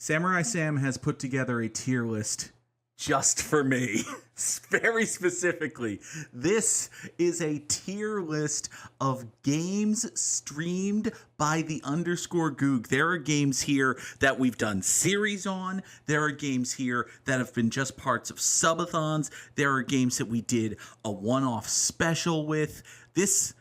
Samurai Sam has put together a tier list just for me. Very specifically. This is a tier list of games streamed by the _Goog. There are games here that we've done series on. There are games here that have been just parts of subathons. There are games that we did a one-off special with. This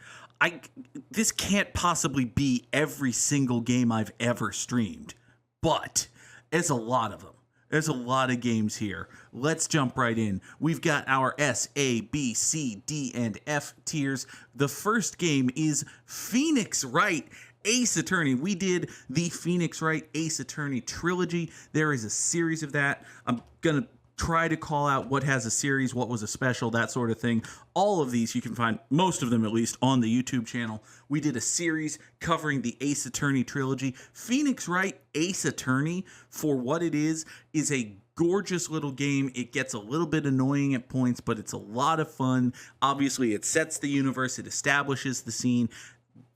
can't possibly be every single game I've ever streamed, but it's a lot of them. There's a lot of games here. Let's jump right in. We've got our S, A, B, C, D, and F tiers. The first game is Phoenix Wright Ace Attorney. We did the Phoenix Wright Ace Attorney trilogy. There is a series of that. I'm going to try to call out what has a series, what was a special, that sort of thing. All of these, you can find, most of them at least, on the YouTube channel. We did a series covering the Ace Attorney trilogy. Phoenix Wright Ace Attorney, for what it is a gorgeous little game. It gets a little bit annoying at points, but it's a lot of fun. Obviously, it sets the universe, it establishes the scene.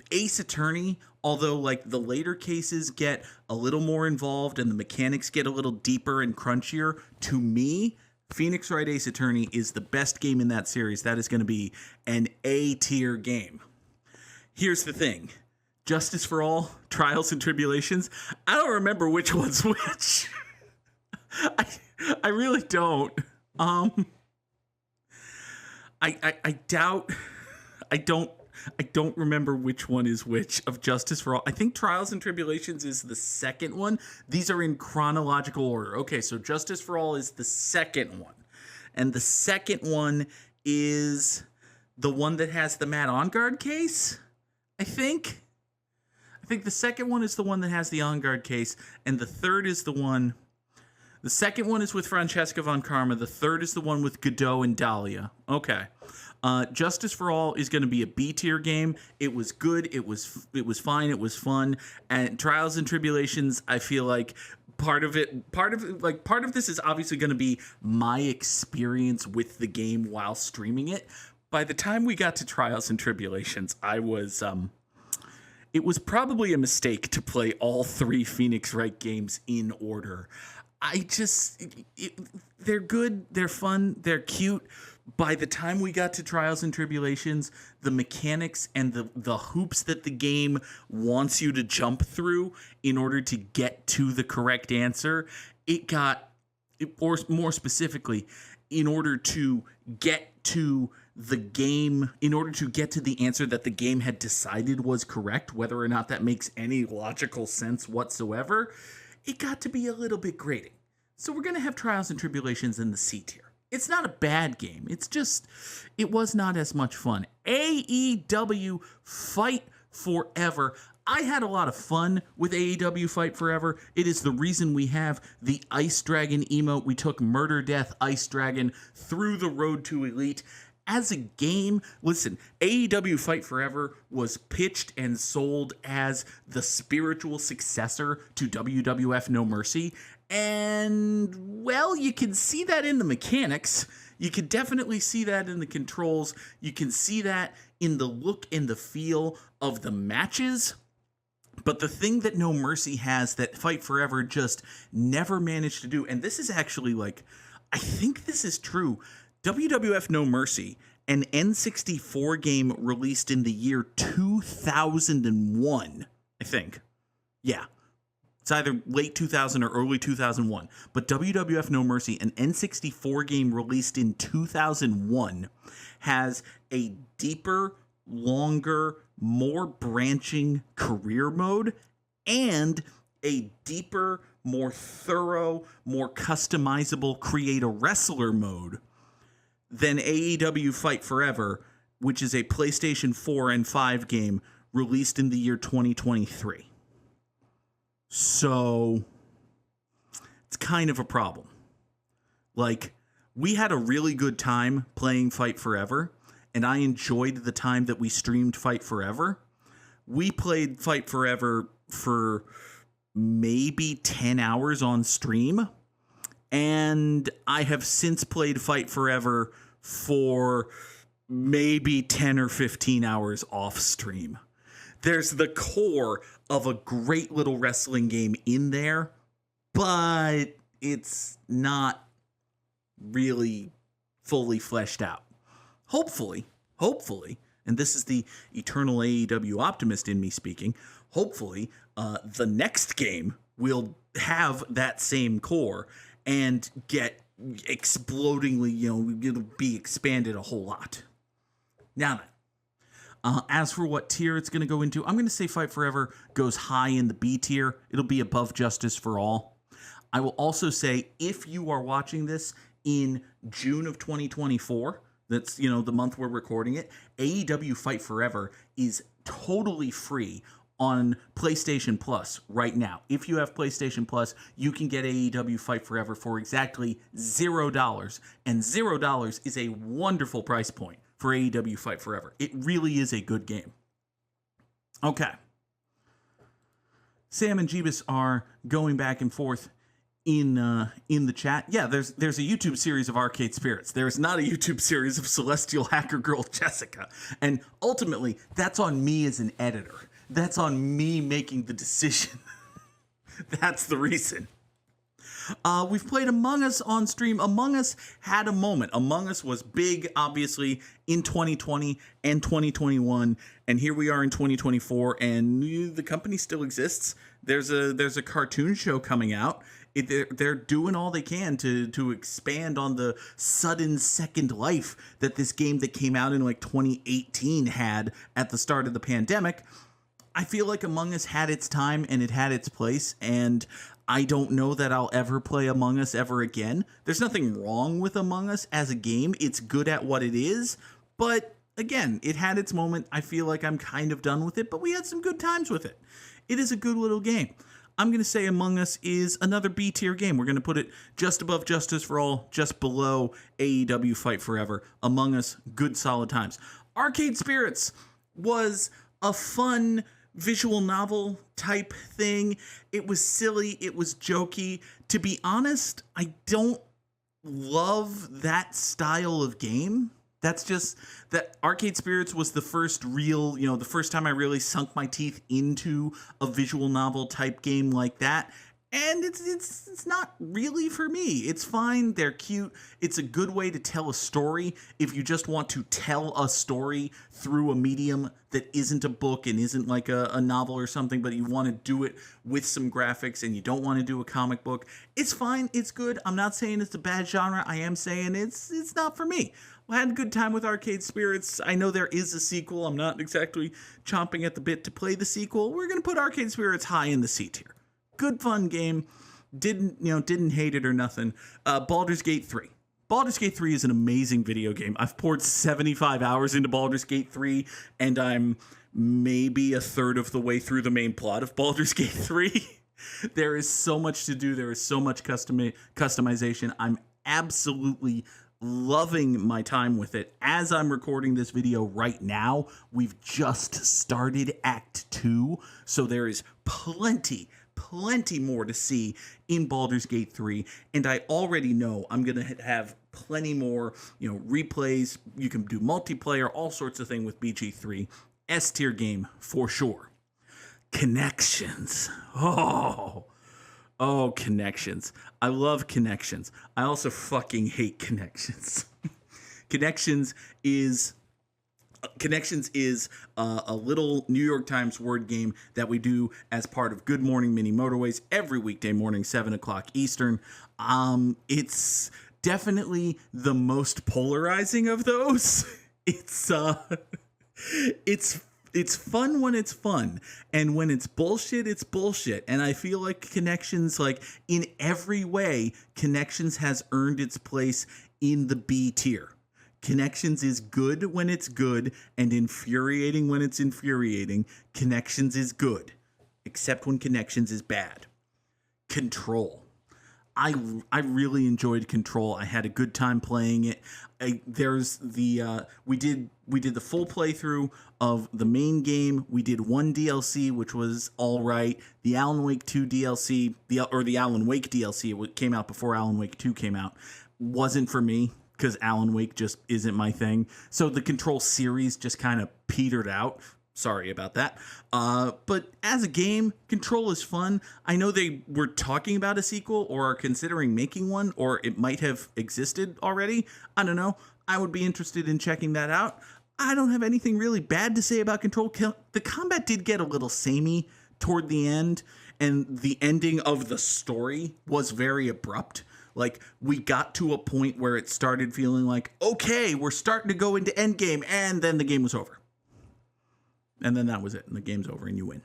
Ace Attorney, although like the later cases get a little more involved and the mechanics get a little deeper and crunchier, to me, Phoenix Wright Ace Attorney is the best game in that series. That is going to be an A-tier game. Here's the thing. Justice for All, Trials and Tribulations, I don't remember which one's which. I really don't. I don't remember which one is which of Justice for All. I think Trials and Tribulations is the second one. These are in chronological order. Okay, so Justice for All is the second one. And the second one is the one that has the Matt Engarde case, I think. I think the second one is the one that has the Engarde case, and the third is the one... The second one is with Francesca von Karma. The third is the one with Godot and Dahlia. Okay. Justice for All is going to be a B-tier game. It was good. It was fine. It was fun. And Trials and Tribulations, I feel like part of this is obviously going to be my experience with the game while streaming it. By the time we got to Trials and Tribulations, it was probably a mistake to play all three Phoenix Wright games in order. They're good, they're fun, they're cute. By the time we got to Trials and Tribulations, the mechanics and the hoops that the game wants you to jump through in order to get to the correct answer, or more specifically, in order to get to the game, in order to get to the answer that the game had decided was correct, whether or not that makes any logical sense whatsoever, it got to be a little bit grating. So we're going to have Trials and Tribulations in the C tier. It's not a bad game. It's just, it was not as much fun. AEW Fight Forever. I had a lot of fun with AEW Fight Forever. It is the reason we have the Ice Dragon emote. We took Murder Death Ice Dragon through the road to Elite. As a game, listen, AEW Fight Forever was pitched and sold as the spiritual successor to WWF No Mercy. And, well, you can see that in the mechanics. You can definitely see that in the controls. You can see that in the look and the feel of the matches. But the thing that No Mercy has that Fight Forever just never managed to do, and this is actually like, I think this is true, WWF No Mercy, an N64 game released in the year 2001, I think. Yeah. It's either late 2000 or early 2001. But WWF No Mercy, an N64 game released in 2001, has a deeper, longer, more branching career mode and a deeper, more thorough, more customizable Create a Wrestler mode than AEW Fight Forever, which is a PlayStation 4 and 5 game released in the year 2023. So, it's kind of a problem. Like, we had a really good time playing Fight Forever, and I enjoyed the time that we streamed Fight Forever. We played Fight Forever for maybe 10 hours on stream, and I have since played Fight Forever for maybe 10 or 15 hours off stream. There's the core of a great little wrestling game in there, but it's not really fully fleshed out. Hopefully, and this is the eternal AEW optimist in me speaking, hopefully the next game will have that same core and get explodingly, it'll be expanded a whole lot. Now then, as for what tier it's going to go into, I'm going to say Fight Forever goes high in the B tier. It'll be above Justice for All. I will also say, if you are watching this in June of 2024, that's, the month we're recording it, AEW Fight Forever is totally free on PlayStation Plus right now. If you have PlayStation Plus, you can get AEW Fight Forever for exactly $0. And $0 is a wonderful price point for AEW Fight Forever. It really is a good game. Okay. Sam and Jeebus are going back and forth in the chat. Yeah, there's a YouTube series of Arcade Spirits. There's not a YouTube series of Celestial Hacker Girl Jessica. And ultimately, that's on me as an editor. That's on me making the decision. That's the reason. We've played Among Us on stream. Among Us had a moment. Among Us was big, obviously, in 2020 and 2021, and here we are in 2024, and the company still exists. There's a cartoon show coming out. They're doing all they can to expand on the sudden second life that this game that came out in like 2018 had at the start of the pandemic. I feel like Among Us had its time and it had its place, and I don't know that I'll ever play Among Us ever again. There's nothing wrong with Among Us as a game. It's good at what it is, but again, it had its moment. I feel like I'm kind of done with it, but we had some good times with it. It is a good little game. I'm going to say Among Us is another B tier game. We're going to put it just above Justice for All, just below AEW Fight Forever. Among Us, good solid times. Arcade Spirits was a fun visual novel type thing. It was silly. It was jokey. To be honest, I don't love that style of game. That's just that Arcade Spirits was the first real, the first time I really sunk my teeth into a visual novel type game like that. And it's not really for me. It's fine. They're cute. It's a good way to tell a story if you just want to tell a story through a medium that isn't a book and isn't like a novel or something, but you want to do it with some graphics and you don't want to do a comic book. It's fine. It's good. I'm not saying it's a bad genre. I am saying it's not for me. I had a good time with Arcade Spirits. I know there is a sequel. I'm not exactly chomping at the bit to play the sequel. We're going to put Arcade Spirits high in the C tier. Good fun game. Didn't hate it or nothing. Baldur's Gate 3. Baldur's Gate 3 is an amazing video game. I've poured 75 hours into Baldur's Gate 3, and I'm maybe a third of the way through the main plot of Baldur's Gate 3. There is so much to do. There is so much customization. I'm absolutely loving my time with it. As I'm recording this video right now, we've just started Act 2, so there is plenty more to see in Baldur's Gate 3, and I already know I'm going to have plenty more, replays. You can do multiplayer, all sorts of things with BG3. S tier game for sure. Connections. Oh, Connections. I love Connections. I also fucking hate Connections. Connections is a little New York Times word game that we do as part of Good Morning Mini Motorways every weekday morning, 7 o'clock Eastern. It's definitely the most polarizing of those. It's fun when it's fun, and when it's bullshit, it's bullshit. And I feel like Connections, like in every way, Connections has earned its place in the B tier. Connections is good when it's good and infuriating when it's infuriating. Connections is good, except when Connections is bad. Control. I really enjoyed Control. I had a good time playing it. We did the full playthrough of the main game. We did one DLC, which was all right. The Alan Wake 2 DLC, the Alan Wake DLC, it came out before Alan Wake 2 came out, wasn't for me because Alan Wake just isn't my thing. So the Control series just kind of petered out. Sorry about that. But as a game, Control is fun. I know they were talking about a sequel or are considering making one, or it might have existed already. I don't know. I would be interested in checking that out. I don't have anything really bad to say about Control. The combat did get a little samey toward the end, and the ending of the story was very abrupt. Like, we got to a point where it started feeling like, okay, we're starting to go into endgame, and then the game was over. And then that was it, and the game's over, and you win.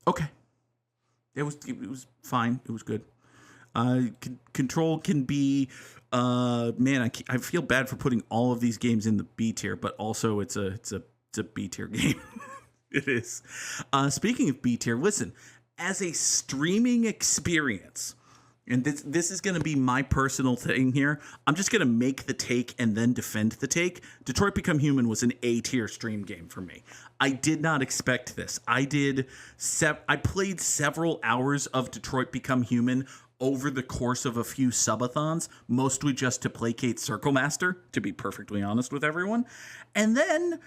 Okay. It was fine. It was good. Control can be, man, I feel bad for putting all of these games in the B tier, but also it's a B tier game. It is. Speaking of B tier, listen, as a streaming experience, and this is going to be my personal thing here. I'm just going to make the take and then defend the take. Detroit Become Human was an A-tier stream game for me. I did not expect this. I played several hours of Detroit Become Human over the course of a few subathons, mostly just to placate Circle Master, to be perfectly honest with everyone. And then,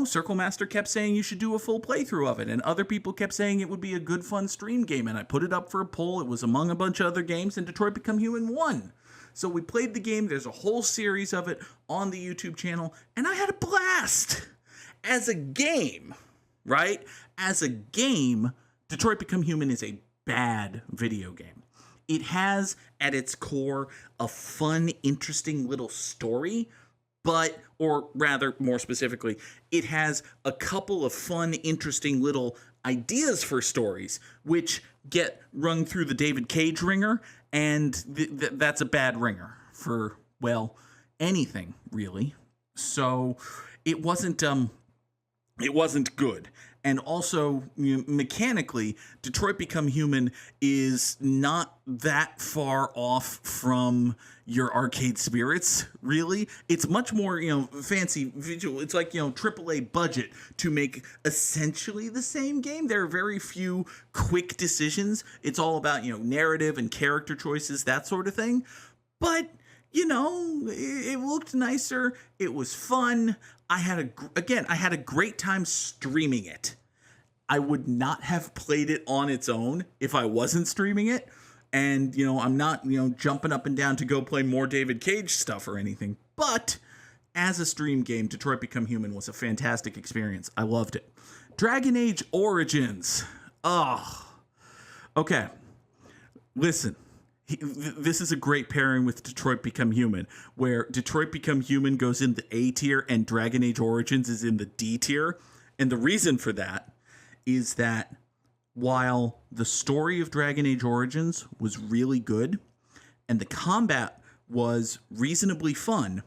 Circle Master kept saying you should do a full playthrough of it, and other people kept saying it would be a good, fun stream game, and I put it up for a poll. It was among a bunch of other games, and Detroit Become Human won. So we played the game. There's a whole series of it on the YouTube channel, and I had a blast. As a game, right? As a game, Detroit Become Human is a bad video game. It has, at its core, a fun, interesting little story, or rather, more specifically, it has a couple of fun, interesting little ideas for stories, which get rung through the David Cage ringer, and that's a bad ringer for, well, anything, really. So it wasn't good. And also, mechanically, Detroit Become Human is not that far off from your Arcade Spirits, really. It's much more, fancy visual. It's like, AAA budget to make essentially the same game. There are very few quick decisions. It's all about, narrative and character choices, that sort of thing. But it looked nicer. It was fun. I had a great time streaming it. I would not have played it on its own if I wasn't streaming it. And, I'm not, jumping up and down to go play more David Cage stuff or anything. But as a stream game, Detroit Become Human was a fantastic experience. I loved it. Dragon Age Origins. Oh. Okay. Listen. This is a great pairing with Detroit Become Human, where Detroit Become Human goes in the A tier and Dragon Age Origins is in the D tier. And the reason for that is that while the story of Dragon Age Origins was really good and the combat was reasonably fun,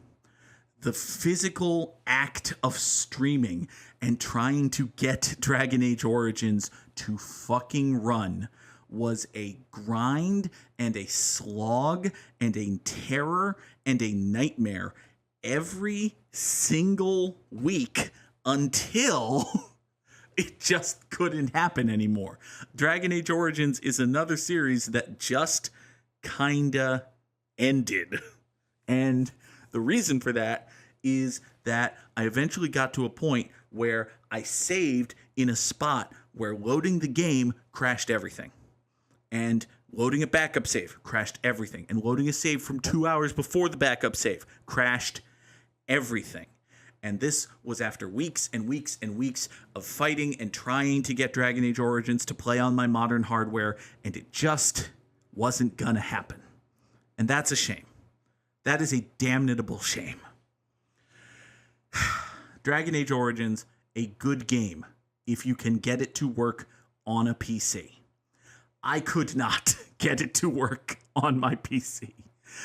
the physical act of streaming and trying to get Dragon Age Origins to fucking run was a grind and a slog and a terror and a nightmare every single week until it just couldn't happen anymore. Dragon Age Origins is another series that just kinda ended. And the reason for that is that I eventually got to a point where I saved in a spot where loading the game crashed everything. And loading a backup save crashed everything. And loading a save from 2 hours before the backup save crashed everything. And this was after weeks and weeks and weeks of fighting and trying to get Dragon Age Origins to play on my modern hardware, and it just wasn't gonna happen. And that's a shame. That is a damnable shame. Dragon Age Origins, a good game if you can get it to work on a PC. I could not get it to work on my PC.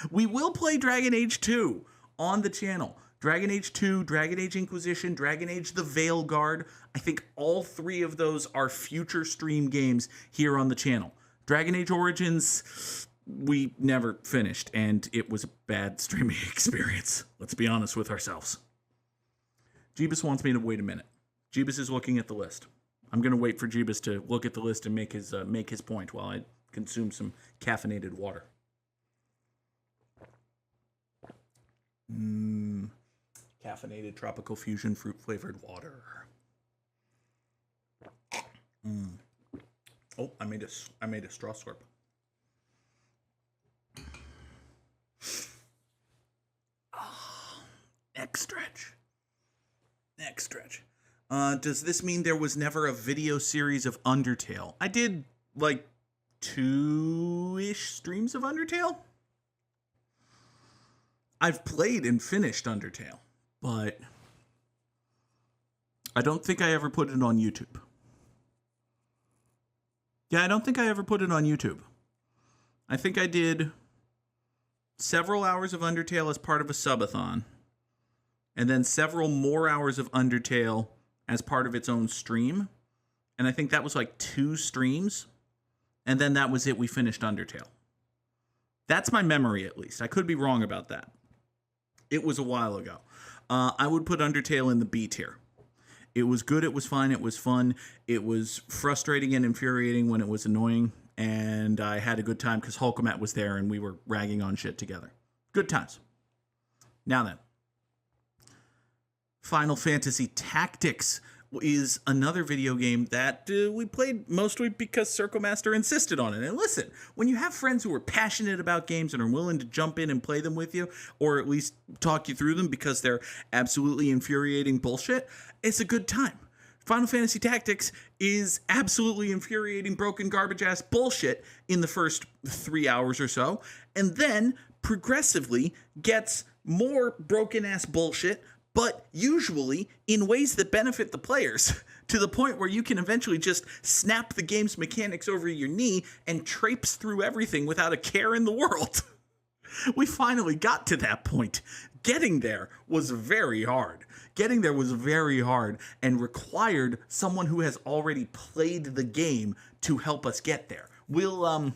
We will play Dragon Age 2 on the channel. Dragon Age 2, Dragon Age Inquisition, Dragon Age The Veilguard. I think all three of those are future stream games here on the channel. Dragon Age Origins, we never finished, and it was a bad streaming experience. Let's be honest with ourselves. Jeebus wants me to wait a minute. Jeebus is looking at the list. I'm going to wait for Jeebus to look at the list and make his point while I consume some caffeinated water. Caffeinated tropical fusion fruit flavored water. Oh, I made a straw slurp. Oh, neck stretch. Neck stretch. Does this mean there was never a video series of Undertale? I did like 2-ish streams of Undertale. I've played and finished Undertale, but I don't think I ever put it on YouTube. Yeah, I don't think I ever put it on YouTube. I think I did several hours of Undertale as part of a subathon, and then several more hours of Undertale as part of its own stream. And I think that was like 2 streams, and then that was it. We finished Undertale. That's my memory, at least. I could be wrong about that. It was a while ago. I would put Undertale in the B tier. It was good, it was fine, it was fun. It was frustrating and infuriating when it was annoying, and I had a good time because Hulkamat was there and we were ragging on shit together. Good times. Now then, Final Fantasy Tactics is another video game that we played mostly because Circle Master insisted on it. And listen, when you have friends who are passionate about games and are willing to jump in and play them with you, or at least talk you through them because they're absolutely infuriating bullshit, it's a good time. Final Fantasy Tactics is absolutely infuriating, broken, garbage-ass bullshit in the first 3 hours or so, and then progressively gets more broken-ass bullshit, but usually in ways that benefit the players, to the point where you can eventually just snap the game's mechanics over your knee and traipse through everything without a care in the world. We finally got to that point. Getting there was very hard. Getting there was very hard and required someone who has already played the game to help us get there. We'll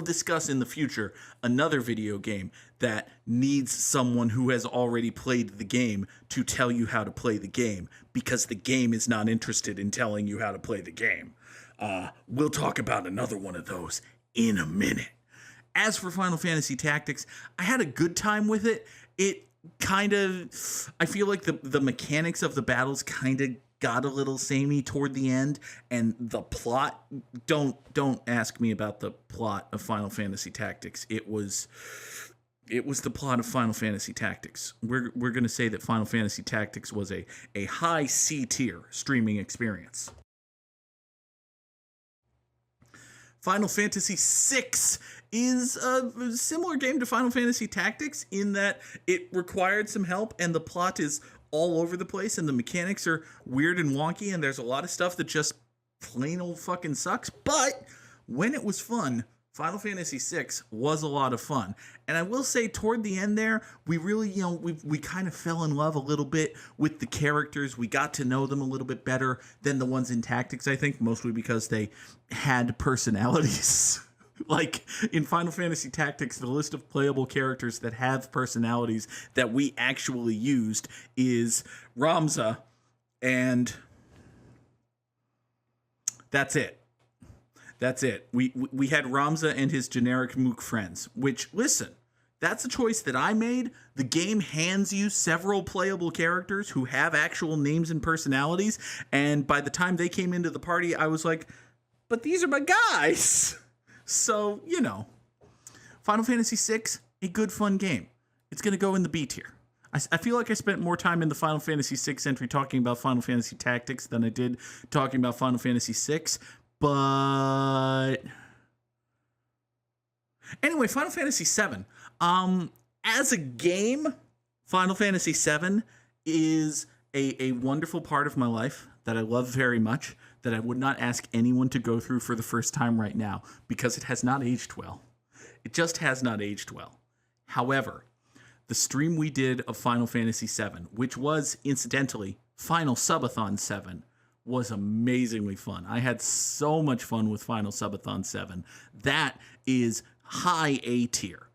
discuss in the future another video game that needs someone who has already played the game to tell you how to play the game, because the game is not interested in telling you how to play the game. We'll talk about another one of those in a minute. As for Final Fantasy Tactics, I had a good time with it. It kind of, I feel like the mechanics of the battles kind of got a little samey toward the end, and the plot, don't ask me about the plot of Final Fantasy Tactics. It was the plot of Final Fantasy Tactics. We're going to say that Final Fantasy Tactics was a high C tier streaming experience. Final Fantasy VI is a similar game to Final Fantasy Tactics in that it required some help, and the plot is all over the place, and the mechanics are weird and wonky, and there's a lot of stuff that just plain old fucking sucks. But when it was fun, Final Fantasy VI was a lot of fun. And I will say, toward the end there, we really, we kind of fell in love a little bit with the characters. We got to know them a little bit better than the ones in Tactics, I think, mostly because they had personalities. Like, in Final Fantasy Tactics, the list of playable characters that have personalities that we actually used is Ramza, and that's it. That's it. We had Ramza and his generic mook friends, which, listen, that's a choice that I made. The game hands you several playable characters who have actual names and personalities, and by the time they came into the party, I was like, but these are my guys! So, Final Fantasy VI, a good fun game. It's going to go in the B tier. I feel like I spent more time in the Final Fantasy VI entry talking about Final Fantasy Tactics than I did talking about Final Fantasy VI, but anyway, Final Fantasy VII. As a game, Final Fantasy VII is a wonderful part of my life that I love very much, that I would not ask anyone to go through for the first time right now, because it has not aged well. It just has not aged well. However, the stream we did of Final Fantasy VII, which was, incidentally, Final Subathon 7, was amazingly fun. I had so much fun with Final Subathon 7. That is high A tier.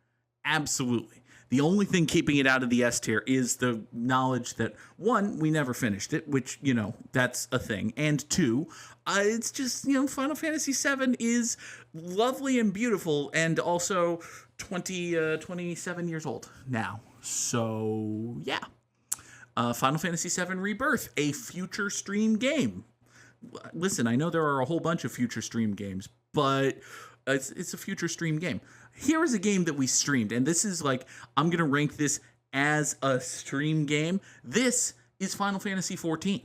Absolutely. The only thing keeping it out of the S tier is the knowledge that, one, we never finished it, which, that's a thing. And two, it's just, Final Fantasy VII is lovely and beautiful, and also 27 years old now. So, yeah. Final Fantasy VII Rebirth, a future stream game. listen, I know there are a whole bunch of future stream games, but it's a future stream game. Here is a game that we streamed, and this is like, I'm going to rank this as a stream game. This is Final Fantasy XIV.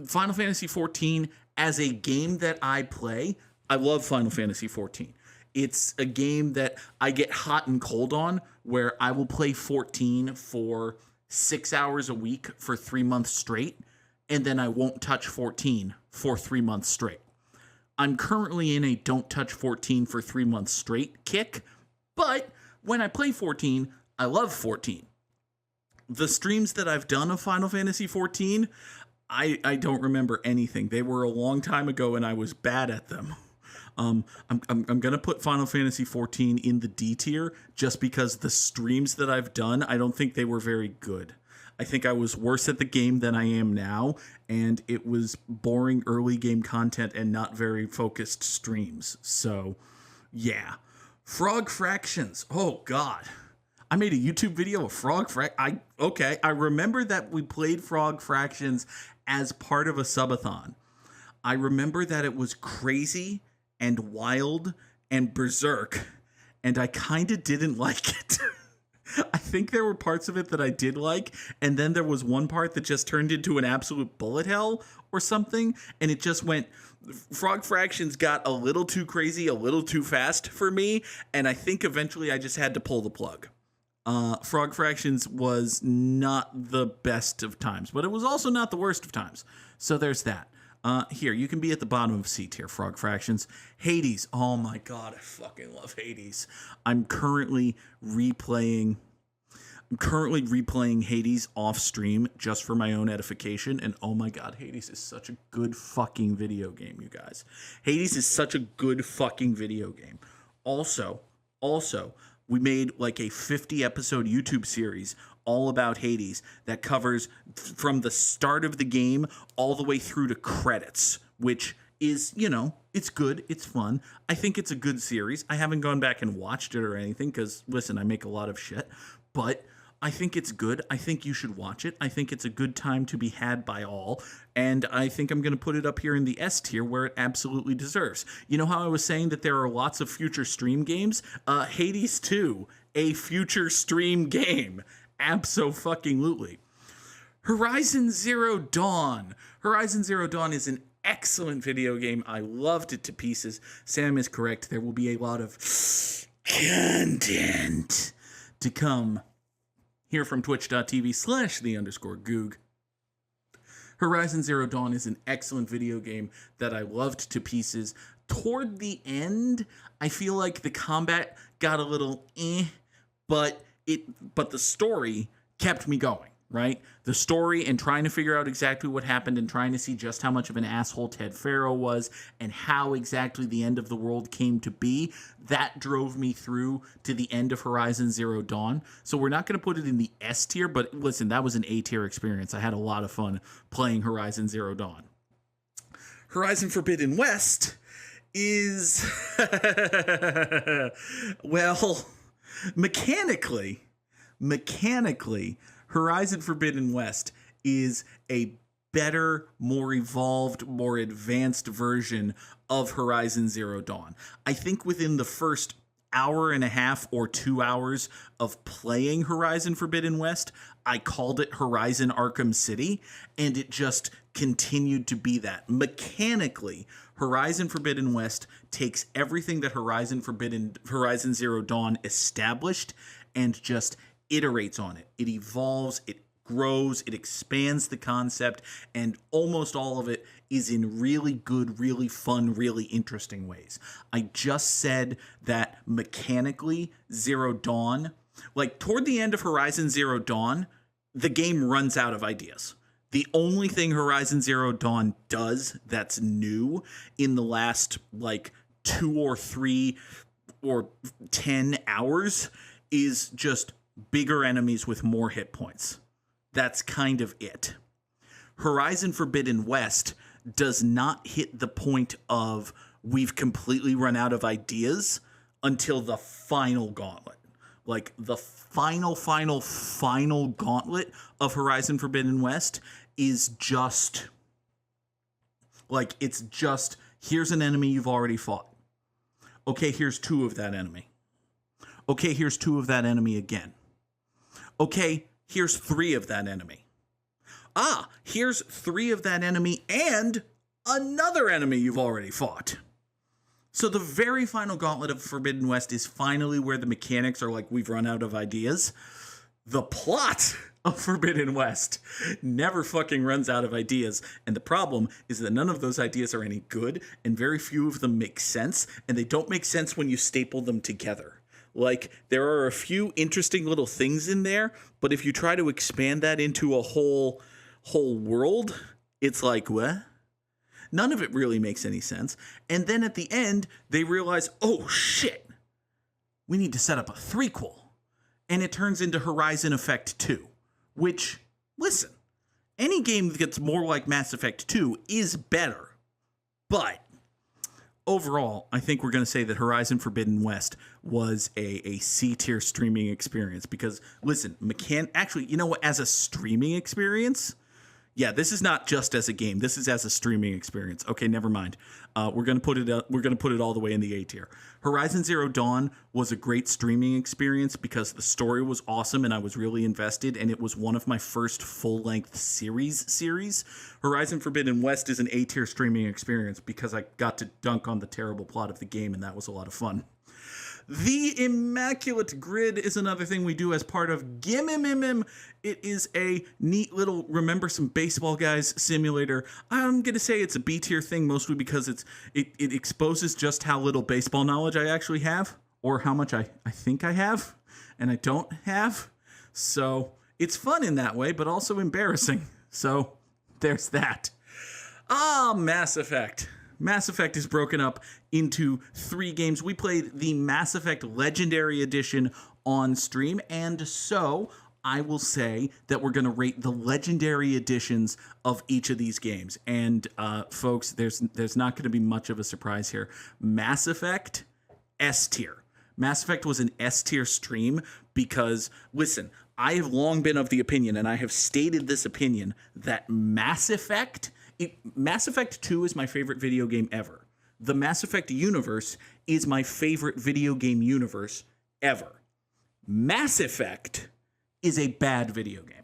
Final Fantasy XIV as a game that I play, I love Final Fantasy XIV. It's a game that I get hot and cold on, where I will play 14 for 6 hours a week for 3 months straight, and then I won't touch 14 for 3 months straight. I'm currently in a don't touch 14 for 3 months straight kick, but when I play 14, I love 14. The streams that I've done of Final Fantasy 14, I don't remember anything. They were a long time ago and I was bad at them. I'm going to put Final Fantasy 14 in the D tier just because the streams that I've done, I don't think they were very good. I think I was worse at the game than I am now, and it was boring early game content and not very focused streams. So, yeah. Frog Fractions. Oh, God. I made a YouTube video of Frog Okay, I remember that we played Frog Fractions as part of a subathon. I remember that it was crazy and wild and berserk, and I kind of didn't like it. I think there were parts of it that I did like, and then there was one part that just turned into an absolute bullet hell or something, and it just went... Frog Fractions got a little too crazy, a little too fast for me, and I think eventually I just had to pull the plug. Frog Fractions was not the best of times, but it was also not the worst of times. So there's that. Here, you can be at the bottom of C tier, Frog Fractions. Hades. Oh my God, I fucking love Hades. I'm currently replaying Hades off stream just for my own edification. And oh my God, Hades is such a good fucking video game, you guys. Hades is such a good fucking video game. Also, we made like a 50 episode YouTube series all about Hades that covers from the start of the game all the way through to credits, which is, it's good. It's fun. I think it's a good series. I haven't gone back and watched it or anything because, listen, I make a lot of shit, but I think it's good. I think you should watch it. I think it's a good time to be had by all. And I think I'm going to put it up here in the S tier where it absolutely deserves. You know how I was saying that there are lots of future stream games? Hades 2, a future stream game. Abso-fucking-lutely. Horizon Zero Dawn. Horizon Zero Dawn is an excellent video game. I loved it to pieces. Sam is correct. There will be a lot of content to come. Here from twitch.tv/the_Goog. Horizon Zero Dawn is an excellent video game that I loved to pieces. Toward the end, I feel like the combat got a little but the story kept me going, right? The story and trying to figure out exactly what happened and trying to see just how much of an asshole Ted Faro was and how exactly the end of the world came to be, that drove me through to the end of Horizon Zero Dawn. So we're not going to put it in the S tier, but listen, that was an A tier experience. I had a lot of fun playing Horizon Zero Dawn. Horizon Forbidden West is, well, mechanically, Horizon Forbidden West is a better, more evolved, more advanced version of Horizon Zero Dawn. I think within the first hour and a half or 2 hours of playing Horizon Forbidden West, I called it Horizon Arkham City, and it just continued to be that. Mechanically, Horizon Forbidden West takes everything that Horizon Zero Dawn established and just iterates on it. It evolves, it grows, it expands the concept, and almost all of it is in really good, really fun, really interesting ways. I just said that mechanically, Zero Dawn, like toward the end of Horizon Zero Dawn, the game runs out of ideas. The only thing Horizon Zero Dawn does that's new in the last like 2 or 3 or 10 hours is just bigger enemies with more hit points. That's kind of it. Horizon Forbidden West does not hit the point of we've completely run out of ideas until the final gauntlet. Like the final gauntlet of Horizon Forbidden West is just Like, it's just, here's an enemy you've already fought. Okay, here's 2 of that enemy. Okay, here's 2 of that enemy again. Okay, here's 3 of that enemy. Ah, here's 3 of that enemy and another enemy you've already fought. So the very final gauntlet of Forbidden West is finally where the mechanics are like, we've run out of ideas. The plot of Forbidden West never fucking runs out of ideas. And the problem is that none of those ideas are any good, and very few of them make sense, and they don't make sense when you staple them together. Like, there are a few interesting little things in there, but if you try to expand that into a whole world, it's like, what? None of it really makes any sense. And then at the end, they realize, oh shit, we need to set up a threequel. And it turns into Horizon Effect 2, which, listen, any game that gets more like Mass Effect 2 is better. But overall, I think we're going to say that Horizon Forbidden West was a C-tier streaming experience. Because, listen, actually, you know what? As a streaming experience, yeah, this is not just as a game. This is as a streaming experience. Okay, never mind. We're gonna put it all the way in the A tier. Horizon Zero Dawn was a great streaming experience because the story was awesome and I was really invested, and it was one of my first full-length series. Horizon Forbidden West is an A tier streaming experience because I got to dunk on the terrible plot of the game, and that was a lot of fun. The Immaculate Grid is another thing we do as part of Gimmimimim. It is a neat little remember some baseball guys simulator. I'm going to say it's a B tier thing mostly because it exposes just how little baseball knowledge I actually have, or how much I think I have and I don't have. So it's fun in that way, but also embarrassing. So there's that. Mass Effect. Mass Effect is broken up into 3 games. We played the Mass Effect Legendary Edition on stream, and so I will say that we're going to rate the Legendary Editions of each of these games. And folks, there's not going to be much of a surprise here. Mass Effect, S tier. Mass Effect was an S tier stream because, listen, I have long been of the opinion, and I have stated this opinion, that Mass Effect 2 is my favorite video game ever. The Mass Effect universe is my favorite video game universe ever. Mass Effect is a bad video game.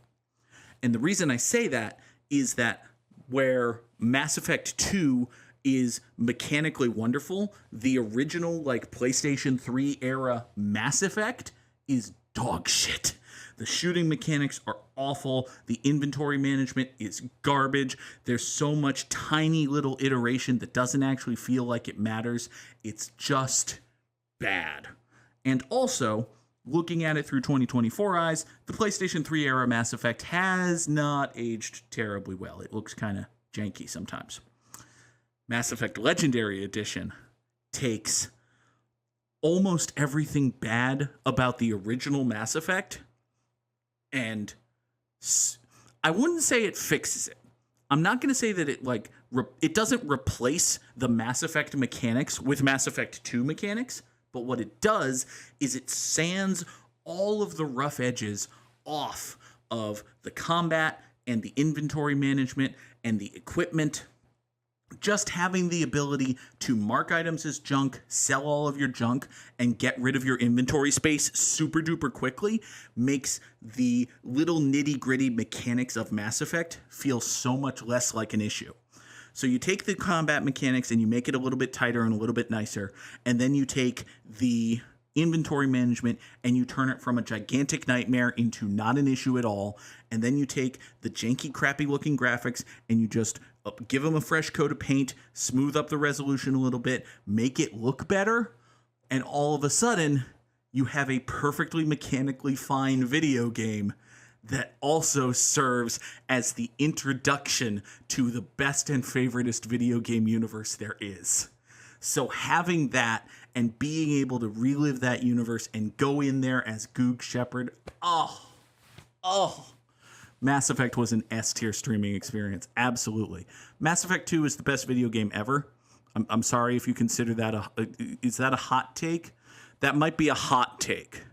And the reason I say that is that where Mass Effect 2 is mechanically wonderful, the original like PlayStation 3 era Mass Effect is dog shit. The shooting mechanics are awful. The inventory management is garbage. There's so much tiny little iteration that doesn't actually feel like it matters. It's just bad. And also, looking at it through 2024 eyes, the PlayStation 3 era Mass Effect has not aged terribly well. It looks kind of janky sometimes. Mass Effect Legendary Edition takes almost everything bad about the original Mass Effect, and I wouldn't say it fixes it. I'm not going to say that it doesn't replace the Mass Effect mechanics with Mass Effect 2 mechanics, but what it does is it sands all of the rough edges off of the combat and the inventory management and the equipment. Just having the ability to mark items as junk, sell all of your junk, and get rid of your inventory space super duper quickly makes the little nitty gritty mechanics of Mass Effect feel so much less like an issue. So you take the combat mechanics and you make it a little bit tighter and a little bit nicer, and then you take the inventory management and you turn it from a gigantic nightmare into not an issue at all, and then you take the janky crappy looking graphics and you just give them a fresh coat of paint, smooth up the resolution a little bit, make it look better, and all of a sudden you have a perfectly mechanically fine video game that also serves as the introduction to the best and favoritist video game universe there is. So having that and being able to relive that universe and go in there as Goog Shepard, Mass Effect was an S-tier streaming experience. Absolutely. Mass Effect 2 is the best video game ever. I'm sorry if you consider that is that a hot take? That might be a hot take.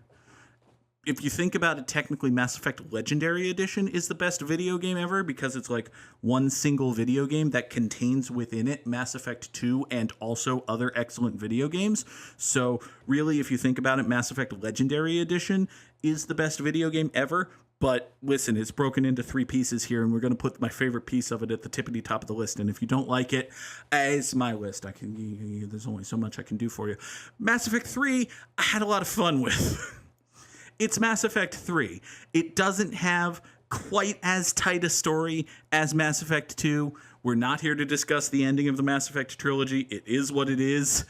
if you think about it, technically Mass Effect Legendary Edition is the best video game ever because it's like one single video game that contains within it Mass Effect 2 and also other excellent video games. So really, if you think about it, Mass Effect Legendary Edition is the best video game ever. But listen, it's broken into 3 pieces here, and we're going to put my favorite piece of it at the tippity top of the list. And if you don't like it, it's my list. There's only so much I can do for you. Mass Effect 3, I had a lot of fun with. It's Mass Effect 3. It doesn't have quite as tight a story as Mass Effect 2. We're not here to discuss the ending of the Mass Effect trilogy. It is what it is.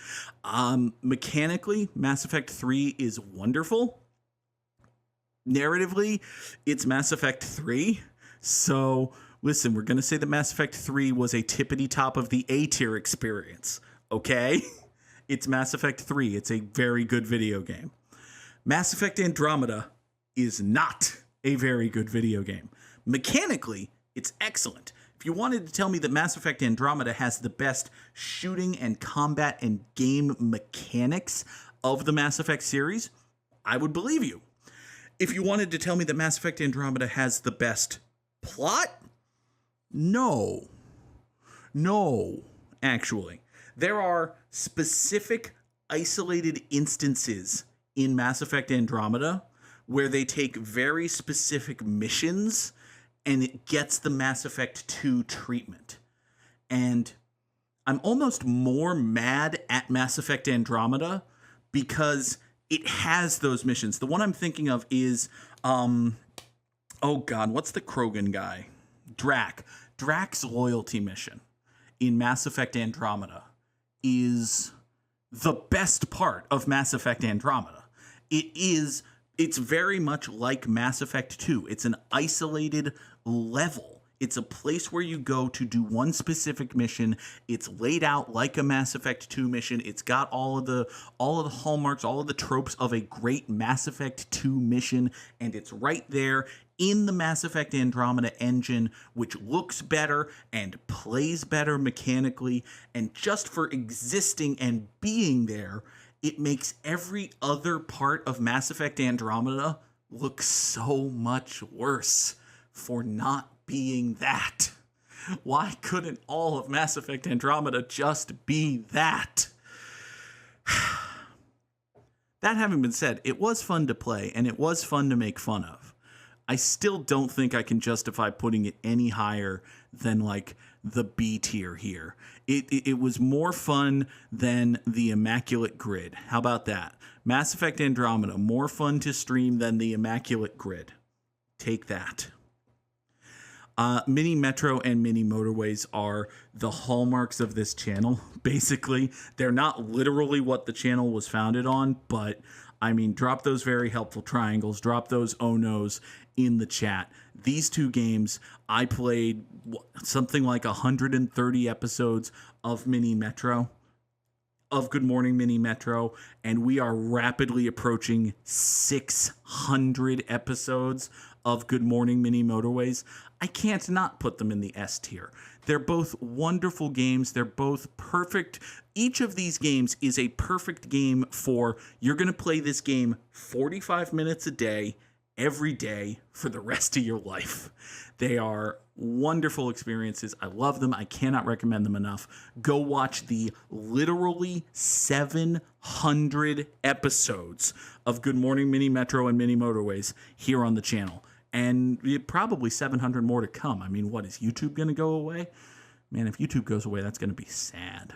Mechanically, Mass Effect 3 is wonderful. Narratively, it's Mass Effect 3. So, listen, we're going to say that Mass Effect 3 was a tippity top of the A-tier experience. Okay? It's Mass Effect 3. It's a very good video game. Mass Effect Andromeda is not a very good video game. Mechanically, it's excellent. If you wanted to tell me that Mass Effect Andromeda has the best shooting and combat and game mechanics of the Mass Effect series, I would believe you. If you wanted to tell me that Mass Effect Andromeda has the best plot, no, actually. There are specific isolated instances in Mass Effect Andromeda where they take very specific missions and it gets the Mass Effect 2 treatment. And I'm almost more mad at Mass Effect Andromeda because it has those missions. The one I'm thinking of is, oh God, what's the Krogan guy? Drack's loyalty mission in Mass Effect Andromeda is the best part of Mass Effect Andromeda. It's very much like Mass Effect 2. It's an isolated level. It's a place where you go to do one specific mission. It's laid out like a Mass Effect 2 mission. It's got all of the hallmarks, all of the tropes of a great Mass Effect 2 mission, and it's right there in the Mass Effect Andromeda engine, which looks better and plays better mechanically, and just for existing and being there, it makes every other part of Mass Effect Andromeda look so much worse for not being that. Why couldn't all of Mass Effect Andromeda just be that? That having been said, it was fun to play, and it was fun to make fun of. I still don't think I can justify putting it any higher than, like, the B tier here. It was more fun than the Immaculate Grid. How about that? Mass Effect Andromeda, more fun to stream than the Immaculate Grid. Take that. Mini Metro and Mini Motorways are the hallmarks of this channel, basically. They're not literally what the channel was founded on, but, I mean, drop those very helpful triangles, drop those oh no's in the chat. These 2 games, I played something like 130 episodes of Mini Metro, of Good Morning Mini Metro, and we are rapidly approaching 600 episodes of Good Morning Mini Motorways. I can't not put them in the S tier. They're both wonderful games. They're both perfect. Each of these games is a perfect game for, you're going to play this game 45 minutes a day, every day, for the rest of your life. They are wonderful experiences. I love them. I cannot recommend them enough. Go watch the literally 700 episodes of Good Morning Mini Metro and Mini Motorways here on the channel. And probably 700 more to come. I mean, what, is YouTube going to go away? Man, if YouTube goes away, that's going to be sad.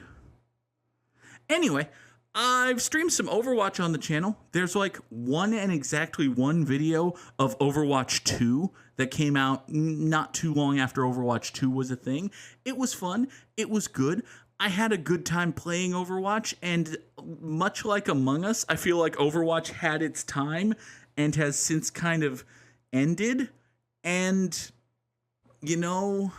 Anyway, I've streamed some Overwatch on the channel. There's like exactly one video of Overwatch 2 that came out not too long after Overwatch 2 was a thing. It was fun. It was good. I had a good time playing Overwatch, and much like Among Us, I feel like Overwatch had its time and has since kind of ended. And, you know,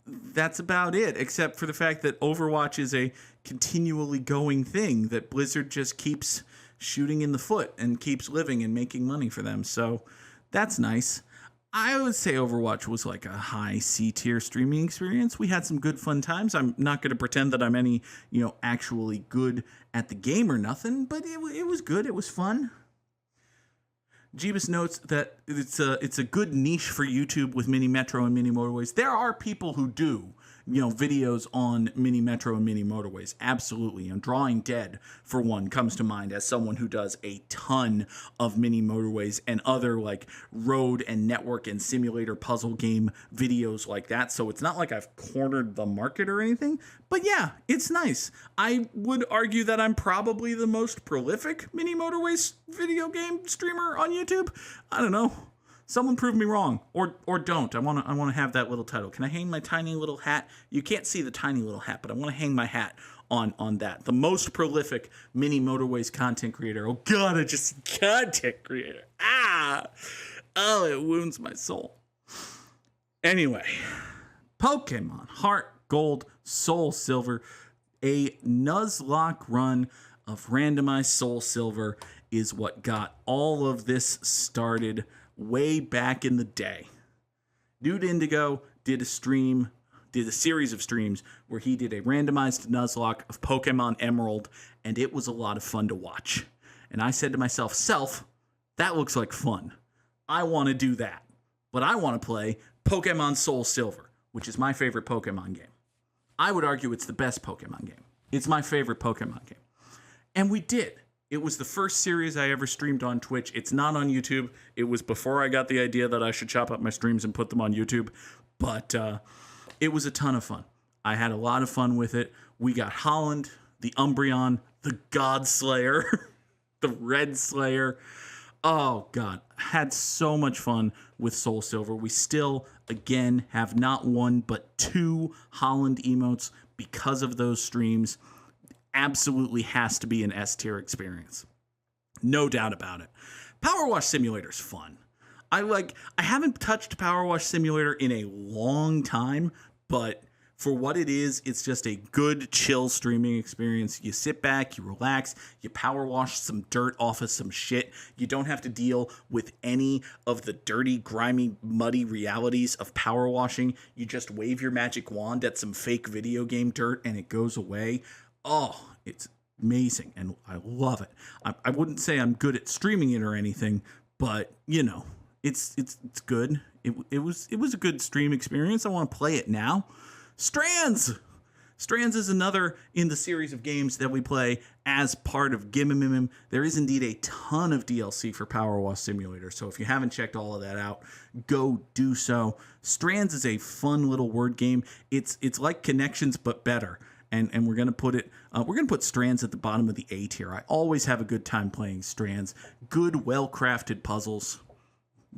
that's about it, except for the fact that Overwatch is a continually going thing that Blizzard just keeps shooting in the foot and keeps living and making money for them. So that's nice. I would say Overwatch was like a high C tier streaming experience. We had some good fun times. I'm not going to pretend that I'm any, actually good at the game or nothing, but it was good. It was fun. Jeebus notes that it's a good niche for YouTube with Mini Metro and Mini Motorways. There are people who do, videos on Mini Metro and Mini Motorways. Absolutely. And Drawing Dead, for one, comes to mind as someone who does a ton of Mini Motorways and other like road and network and simulator puzzle game videos like that. So it's not like I've cornered the market or anything, but yeah, it's nice. I would argue that I'm probably the most prolific Mini Motorways video game streamer on YouTube. I don't know. Someone prove me wrong, or don't. I want to have that little title. Can I hang my tiny little hat? You can't see the tiny little hat, but I want to hang my hat on that. The most prolific Mini Motorways content creator. Oh God, I just content creator. Oh, it wounds my soul. Anyway, Pokemon Heart Gold, Soul Silver, a Nuzlocke run of randomized Soul Silver is what got all of this started. Way back in the day, Dude Indigo did a series of streams where he did a randomized Nuzlocke of Pokemon Emerald, and it was a lot of fun to watch. And I said to myself, that looks like fun. I want to do that. But I want to play Pokemon Soul Silver, which is my favorite Pokemon game. I would argue it's the best Pokemon game. It's my favorite Pokemon game. And we did. It was the first series I ever streamed on Twitch. It's not on YouTube. It was before I got the idea that I should chop up my streams and put them on YouTube. But it was a ton of fun. I had a lot of fun with it. We got Holland, the Umbreon, the God Slayer, the Red Slayer. Oh, God. Had so much fun with Soul Silver. We still, again, have not one but 2 Holland emotes because of those streams. Absolutely has to be an S-tier experience. No doubt about it. Power Wash Simulator's fun. I haven't touched Power Wash Simulator in a long time, but for what it is, it's just a good, chill streaming experience. You sit back, you relax, you power wash some dirt off of some shit. You don't have to deal with any of the dirty, grimy, muddy realities of power washing. You just wave your magic wand at some fake video game dirt and it goes away. Oh, it's amazing, and I love it. I wouldn't say I'm good at streaming it or anything, but it's good. It was a good stream experience. I want to play it now. Strands is another in the series of games that we play as part of Gimimimim. There is indeed a ton of DLC for Power Wash Simulator, so if you haven't checked all of that out, go do so. Strands is a fun little word game. It's like Connections but better. And we're gonna put Strands at the bottom of the A tier. I always have a good time playing Strands. Good, well-crafted puzzles.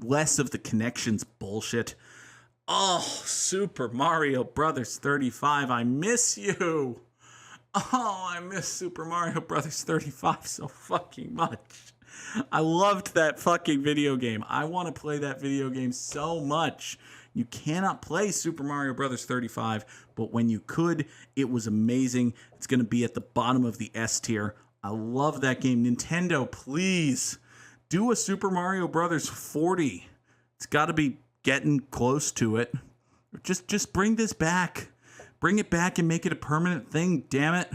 Less of the Connections bullshit. Oh, Super Mario Brothers 35, I miss you. Oh, I miss Super Mario Brothers 35 so fucking much. I loved that fucking video game. I want to play that video game so much. You cannot play Super Mario Brothers 35, but when you could, it was amazing. It's going to be at the bottom of the S tier. I love that game. Nintendo, please do a Super Mario Brothers 40. It's got to be getting close to it. Just bring this back. Bring it back and make it a permanent thing, damn it.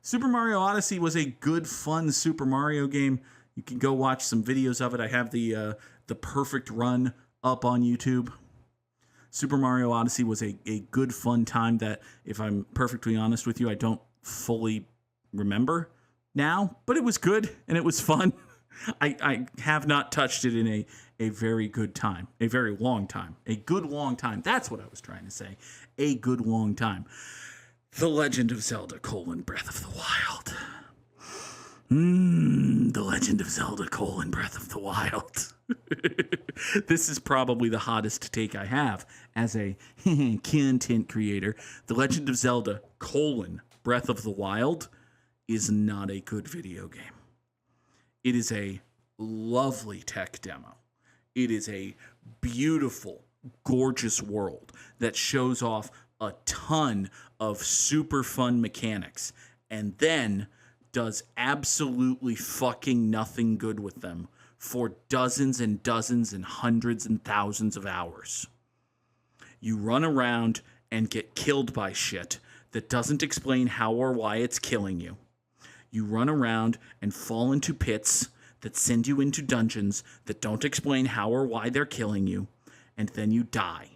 Super Mario Odyssey was a good, fun Super Mario game. You can go watch some videos of it. I have the perfect run up on YouTube. Super Mario Odyssey was a good, fun time that, if I'm perfectly honest with you, I don't fully remember now, but it was good and it was fun. I have not touched it in a very good time, a very long time, a good long time. That's what I was trying to say. A good long time. The Legend of Zelda: Breath of the Wild. The Legend of Zelda: Breath of the Wild. This is probably the hottest take I have as a content creator. The Legend of Zelda: Breath of the Wild is not a good video game. It is a lovely tech demo. It is a beautiful, gorgeous world that shows off a ton of super fun mechanics and then does absolutely fucking nothing good with them for dozens and dozens and hundreds and thousands of hours. You run around and get killed by shit that doesn't explain how or why it's killing you. You run around and fall into pits that send you into dungeons that don't explain how or why they're killing you, and then you die,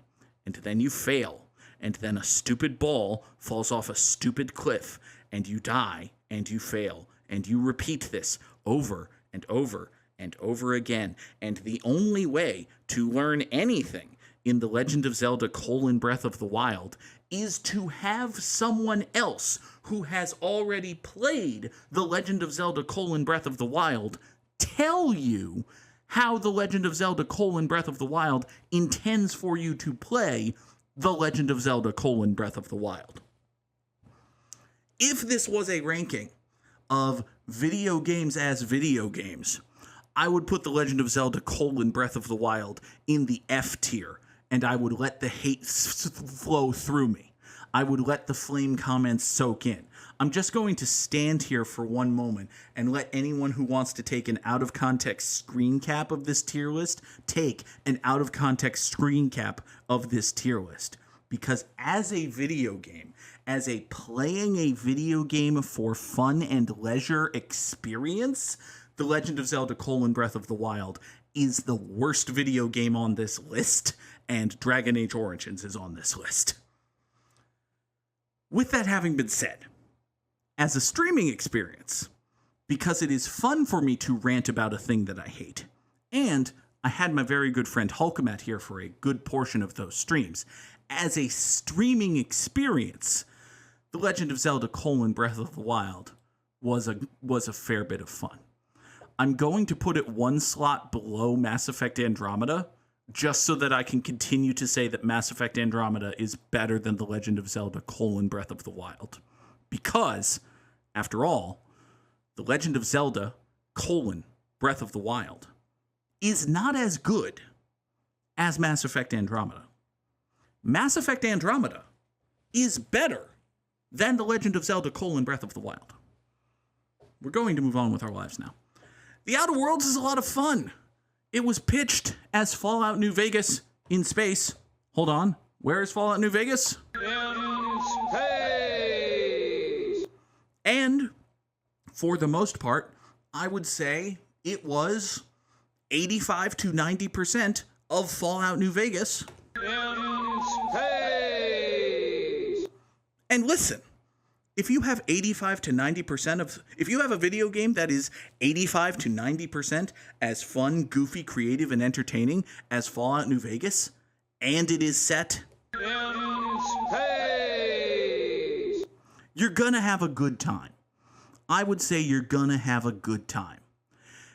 and then you fail, and then a stupid ball falls off a stupid cliff, and you die, and you fail, and you repeat this over and over and over again. And the only way to learn anything in The Legend of Zelda: Breath of the Wild is to have someone else who has already played The Legend of Zelda: Breath of the Wild tell you how The Legend of Zelda: Breath of the Wild intends for you to play The Legend of Zelda: Breath of the Wild. If this was a ranking of video games as video games, I would put The Legend of Zelda: Breath of the Wild in the F tier, and I would let the hate flow through me. I would let the flame comments soak in. I'm just going to stand here for one moment and let anyone who wants to take an out-of-context screen cap of this tier list take an out-of-context screen cap of this tier list. Because as a video game, as a playing a video game for fun and leisure experience, The Legend of Zelda: Breath of the Wild is the worst video game on this list, and Dragon Age Origins is on this list. With that having been said, as a streaming experience, because it is fun for me to rant about a thing that I hate, and I had my very good friend Hulkamat here for a good portion of those streams, as a streaming experience, The Legend of Zelda: Breath of the Wild was a fair bit of fun. I'm going to put it one slot below Mass Effect Andromeda, just so that I can continue to say that Mass Effect Andromeda is better than The Legend of Zelda: Breath of the Wild. Because, after all, The Legend of Zelda: Breath of the Wild is not as good as Mass Effect Andromeda. Mass Effect Andromeda is better than The Legend of Zelda: Breath of the Wild. We're going to move on with our lives now. The Outer Worlds is a lot of fun. It was pitched as Fallout New Vegas in space. Hold on. Where is Fallout New Vegas? In space! And, for the most part, I would say it was 85 to 90% of Fallout New Vegas. In space! And listen, if you have 85 to 90% of, if you have a video game that is 85 to 90% as fun, goofy, creative, and entertaining as Fallout New Vegas, and it is set in space, you're gonna have a good time. I would say you're gonna have a good time.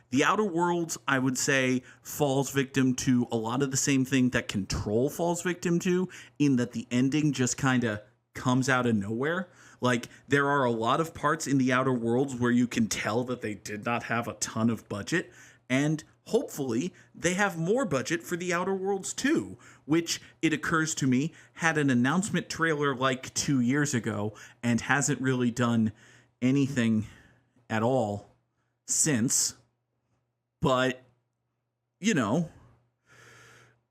The Outer Worlds, I would say, falls victim to a lot of the same thing that Control falls victim to, in that the ending just kind of comes out of nowhere. Like, there are a lot of parts in the Outer Worlds where you can tell that they did not have a ton of budget, and hopefully they have more budget for the Outer Worlds 2, which, it occurs to me, had an announcement trailer like 2 years ago and hasn't really done anything at all since. But, you know,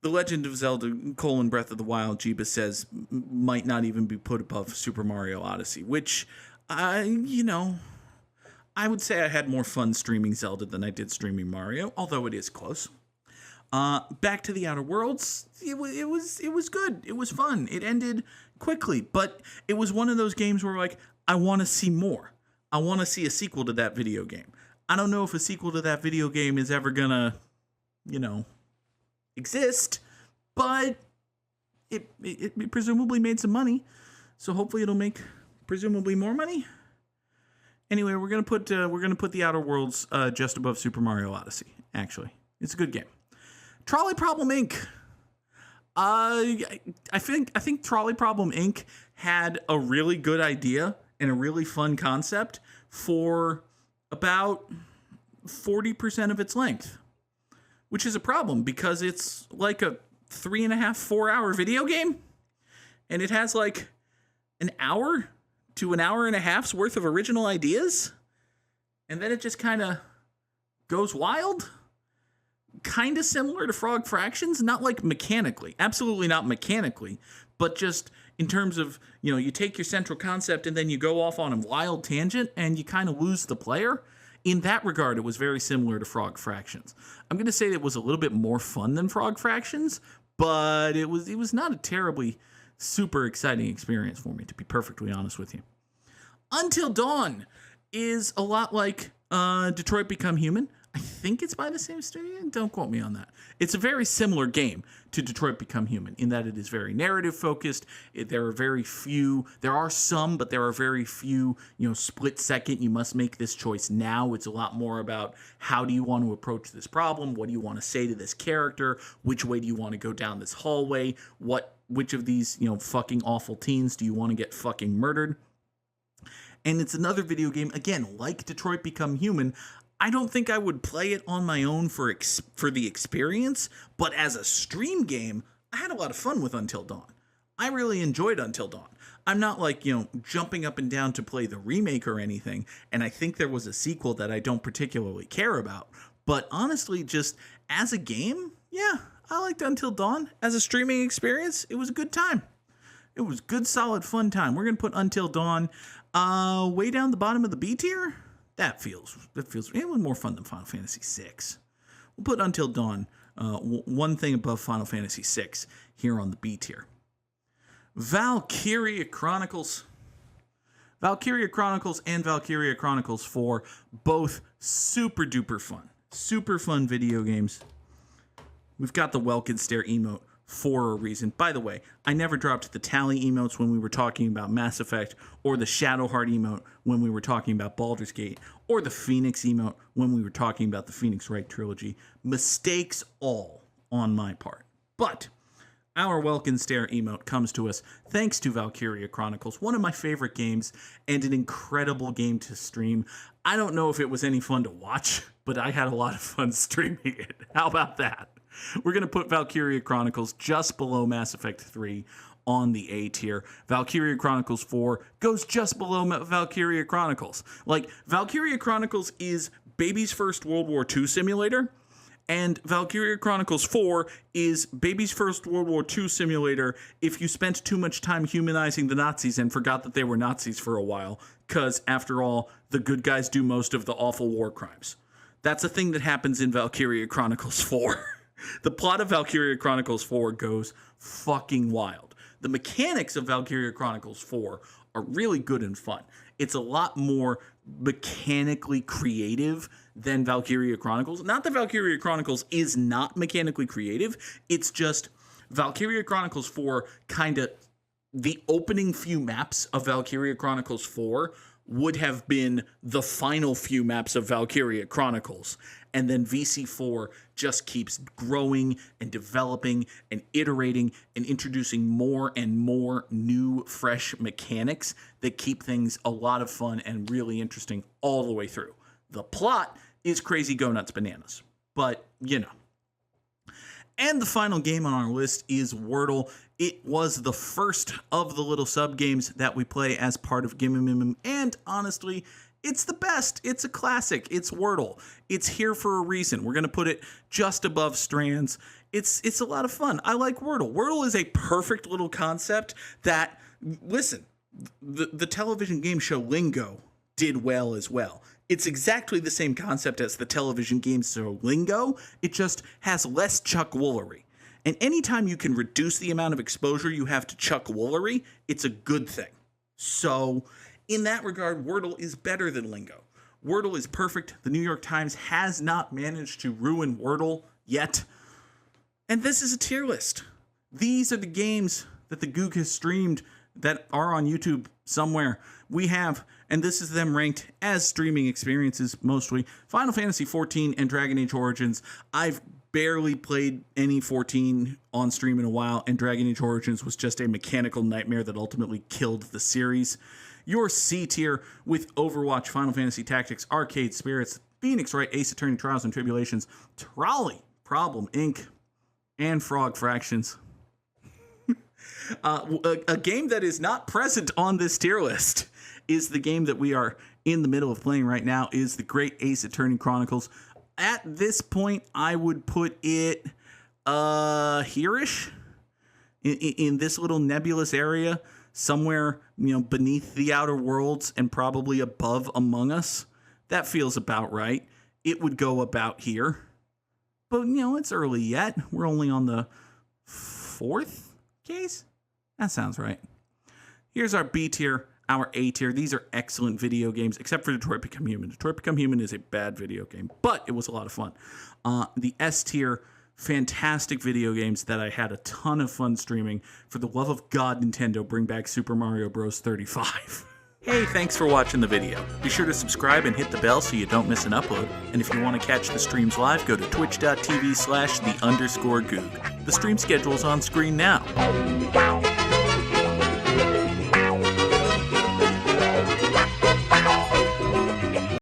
The Legend of Zelda: Breath of the Wild, Jeebus says, might not even be put above Super Mario Odyssey, which, you know, I would say I had more fun streaming Zelda than I did streaming Mario, although it is close. Back to the Outer Worlds, it was good. It was fun. It ended quickly, but it was one of those games where, like, I want to see more. I want to see a sequel to that video game. I don't know if a sequel to that video game is ever gonna, you know, exist, but it presumably made some money, so hopefully it'll make presumably more money. Anyway, we're gonna put the Outer Worlds just above Super Mario Odyssey. Actually, it's a good game. Trolley Problem Inc. I think Trolley Problem Inc. had a really good idea and a really fun concept for about 40% of its length, which is a problem because it's like a 3.5-4 hour video game, and it has like an hour to an hour and a half's worth of original ideas, and then it just kind of goes wild. Kind of similar to Frog Fractions, not like mechanically, absolutely not mechanically, but just in terms of, you know, you take your central concept and then you go off on a wild tangent and you kind of lose the player. In that regard, it was very similar to Frog Fractions. I'm going to say it was a little bit more fun than Frog Fractions, but it was not a terribly super exciting experience for me, to be perfectly honest with you. Until Dawn is a lot like Detroit Become Human. I think it's by the same studio. Don't quote me on that. It's a very similar game to Detroit Become Human in that it is very narrative focused. There are some, but there are very few, split second, you must make this choice now. It's a lot more about how do you want to approach this problem? What do you want to say to this character? Which way do you want to go down this hallway? Which of these, fucking awful teens do you want to get fucking murdered? And it's another video game, again, like Detroit Become Human. I don't think I would play it on my own for the experience, but as a stream game, I had a lot of fun with Until Dawn. I really enjoyed Until Dawn. I'm not like, jumping up and down to play the remake or anything, and I think there was a sequel that I don't particularly care about. But honestly, just as a game, yeah, I liked Until Dawn. As a streaming experience, it was a good time. It was good, solid, fun time. We're going to put Until Dawn way down the bottom of the B tier. That feels it was more fun than Final Fantasy VI. We'll put Until Dawn one thing above Final Fantasy VI here on the B tier. Valkyria Chronicles. Valkyria Chronicles and Valkyria Chronicles 4, both super duper fun. Super fun video games. We've got the Welkin Stare emote for a reason. By the way, I never dropped the Tally emotes when we were talking about Mass Effect, or the Shadowheart emote when we were talking about Baldur's Gate, or the Phoenix emote when we were talking about the Phoenix Wright trilogy. Mistakes all on my part. But our Welkin Stare emote comes to us thanks to Valkyria Chronicles, one of my favorite games and an incredible game to stream. I don't know if it was any fun to watch, but I had a lot of fun streaming it. How about that? We're going to put Valkyria Chronicles just below Mass Effect 3 on the A tier. Valkyria Chronicles 4 goes just below Valkyria Chronicles. Like, Valkyria Chronicles is baby's first World War II simulator, and Valkyria Chronicles 4 is baby's first World War II simulator if you spent too much time humanizing the Nazis and forgot that they were Nazis for a while, because, after all, the good guys do most of the awful war crimes. That's a thing that happens in Valkyria Chronicles 4. The plot of Valkyria Chronicles 4 goes fucking wild. The mechanics of Valkyria Chronicles 4 are really good and fun. It's a lot more mechanically creative than Valkyria Chronicles. Not that Valkyria Chronicles is not mechanically creative. It's just Valkyria Chronicles 4 kind of... The opening few maps of Valkyria Chronicles 4 would have been the final few maps of Valkyria Chronicles. And then VC4 just keeps growing and developing and iterating and introducing more and more new, fresh mechanics that keep things a lot of fun and really interesting all the way through. The plot is crazy go nuts bananas, but And the final game on our list is Wordle. It was the first of the little sub-games that we play as part of Gimme, and honestly, it's the best. It's a classic. It's Wordle. It's here for a reason. We're going to put it just above Strands. It's a lot of fun. I like Wordle. Wordle is a perfect little concept that, listen, the television game show Lingo did well as well. It's exactly the same concept as the television game show Lingo. It just has less Chuck Woolery. And anytime you can reduce the amount of exposure you have to Chuck Woolery, it's a good thing. So, in that regard, Wordle is better than Lingo. Wordle is perfect. The New York Times has not managed to ruin Wordle yet. And this is a tier list. These are the games that the Goog has streamed that are on YouTube somewhere. We have, and this is them ranked as streaming experiences mostly, Final Fantasy XIV and Dragon Age Origins. I've barely played any 14 on stream in a while, and Dragon Age Origins was just a mechanical nightmare that ultimately killed the series. Your C tier with Overwatch, Final Fantasy Tactics, Arcade Spirits, Phoenix Wright, Ace Attorney Trials and Tribulations, Trolley, Problem Inc., and Frog Fractions. A game that is not present on this tier list is the game that we are in the middle of playing right now, is the Great Ace Attorney Chronicles. At this point, I would put it here-ish, in this little nebulous area, somewhere beneath the Outer Worlds and probably above Among Us, That feels about right. It would go about here. But, it's early yet. We're only on the 4th case? That sounds right. Here's our B tier, our A tier. These are excellent video games, except for Detroit Become Human. Detroit Become Human is a bad video game, but it was a lot of fun. The S tier, fantastic video games that I had a ton of fun streaming. For the love of God, Nintendo, bring back Super Mario Bros. 35. Hey, thanks for watching the video. Be sure to subscribe and hit the bell so you don't miss an upload. And if you want to catch the streams live, go to twitch.tv/the_Goog. The stream schedule's on screen now.